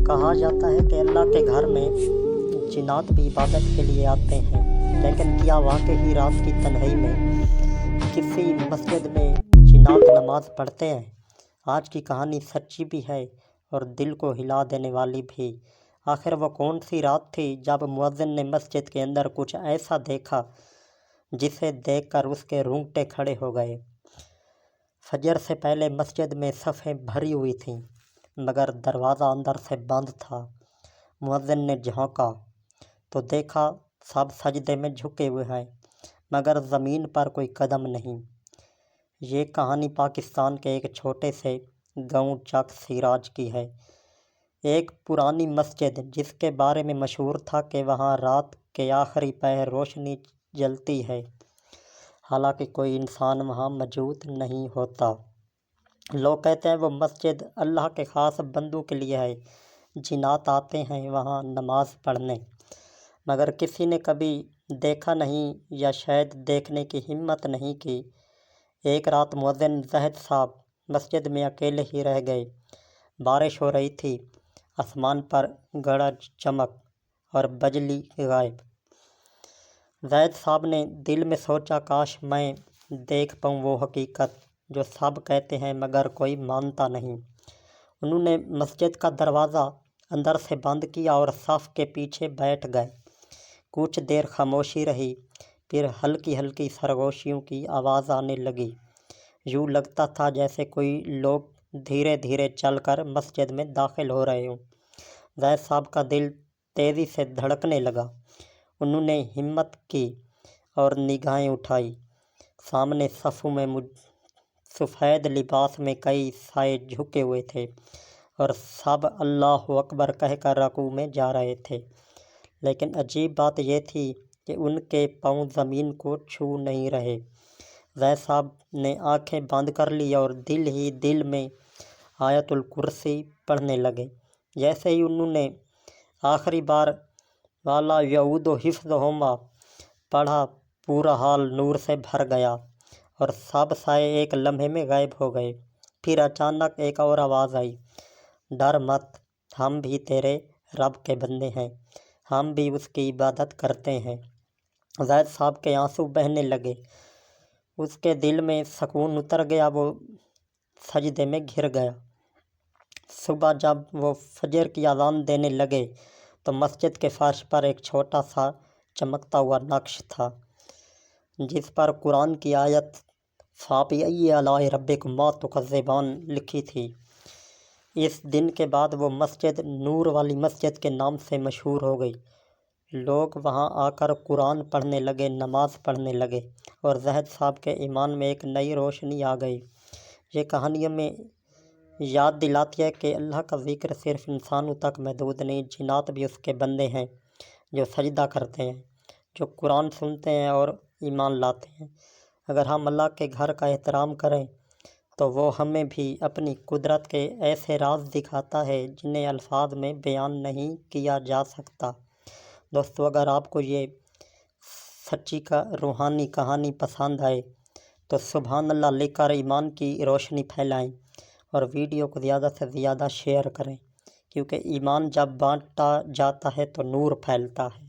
کہا جاتا ہے کہ اللہ کے گھر میں جنات بھی عبادت کے لیے آتے ہیں، لیکن کیا واقعی رات کی تنہائی میں کسی مسجد میں جنات نماز پڑھتے ہیں؟ آج کی کہانی سچی بھی ہے اور دل کو ہلا دینے والی بھی۔ آخر وہ کون سی رات تھی جب مؤذن نے مسجد کے اندر کچھ ایسا دیکھا جسے دیکھ کر اس کے رونگٹے کھڑے ہو گئے۔ فجر سے پہلے مسجد میں صفیں بھری ہوئی تھیں، مگر دروازہ اندر سے بند تھا۔ مؤذن نے جھونکا تو دیکھا سب سجدے میں جھکے ہوئے ہیں، مگر زمین پر کوئی قدم نہیں۔ یہ کہانی پاکستان کے ایک چھوٹے سے گاؤں چک سراج کی ہے۔ ایک پرانی مسجد جس کے بارے میں مشہور تھا کہ وہاں رات کے آخری پہر روشنی جلتی ہے، حالانکہ کوئی انسان وہاں موجود نہیں ہوتا۔ لوگ کہتے ہیں وہ مسجد اللہ کے خاص بندوں کے لیے ہے، جنات آتے ہیں وہاں نماز پڑھنے، مگر کسی نے کبھی دیکھا نہیں یا شاید دیکھنے کی ہمت نہیں کی۔ ایک رات مؤذن زاہد صاحب مسجد میں اکیلے ہی رہ گئے۔ بارش ہو رہی تھی، آسمان پر گرج چمک اور بجلی غائب۔ زاہد صاحب نے دل میں سوچا کاش میں دیکھ پاؤں وہ حقیقت جو سب کہتے ہیں مگر کوئی مانتا نہیں۔ انہوں نے مسجد کا دروازہ اندر سے بند کیا اور صف کے پیچھے بیٹھ گئے۔ کچھ دیر خاموشی رہی، پھر ہلکی ہلکی سرگوشیوں کی آواز آنے لگی۔ یوں لگتا تھا جیسے کوئی لوگ دھیرے دھیرے چل کر مسجد میں داخل ہو رہے ہوں۔ زاہد صاحب کا دل تیزی سے دھڑکنے لگا۔ انہوں نے ہمت کی اور نگاہیں اٹھائی۔ سامنے صفوں میں سفید لباس میں کئی سائے جھکے ہوئے تھے اور سب اللہ اکبر کہہ کر رکوع میں جا رہے تھے، لیکن عجیب بات یہ تھی کہ ان کے پاؤں زمین کو چھو نہیں رہے۔ زاہد صاحب نے آنکھیں بند کر لی اور دل ہی دل میں آیت الکرسی پڑھنے لگے۔ جیسے ہی انہوں نے آخری بار وَلَا يَئُودُ حِفْظُهُمَا پڑھا، پورا ہال نور سے بھر گیا اور سب سائے ایک لمحے میں غائب ہو گئے۔ پھر اچانک ایک اور آواز آئی، ڈر مت، ہم بھی تیرے رب کے بندے ہیں، ہم بھی اس کی عبادت کرتے ہیں۔ زاہد صاحب کے آنسو بہنے لگے، اس کے دل میں سکون اتر گیا، وہ سجدے میں گر گیا۔ صبح جب وہ فجر کی اذان دینے لگے تو مسجد کے فرش پر ایک چھوٹا سا چمکتا ہوا نقش تھا جس پر قرآن کی آیت فَبِأَيِّ آلَاءِ رَبِّكُمَا تُكَذِّبَانِ لکھی تھی۔ اس دن کے بعد وہ مسجد نور والی مسجد کے نام سے مشہور ہو گئی۔ لوگ وہاں آ کر قرآن پڑھنے لگے، نماز پڑھنے لگے اور زاہد صاحب کے ایمان میں ایک نئی روشنی آ گئی۔ یہ کہانی ہمیں یاد دلاتی ہے کہ اللہ کا ذکر صرف انسانوں تک محدود نہیں، جنات بھی اس کے بندے ہیں جو سجدہ کرتے ہیں، جو قرآن سنتے ہیں اور ایمان لاتے ہیں۔ اگر ہم اللہ کے گھر کا احترام کریں تو وہ ہمیں بھی اپنی قدرت کے ایسے راز دکھاتا ہے جنہیں الفاظ میں بیان نہیں کیا جا سکتا۔ دوستو، اگر آپ کو یہ سچی کا روحانی کہانی پسند آئے تو سبحان اللہ لکھ کر ایمان کی روشنی پھیلائیں اور ویڈیو کو زیادہ سے زیادہ شیئر کریں، کیونکہ ایمان جب بانٹا جاتا ہے تو نور پھیلتا ہے۔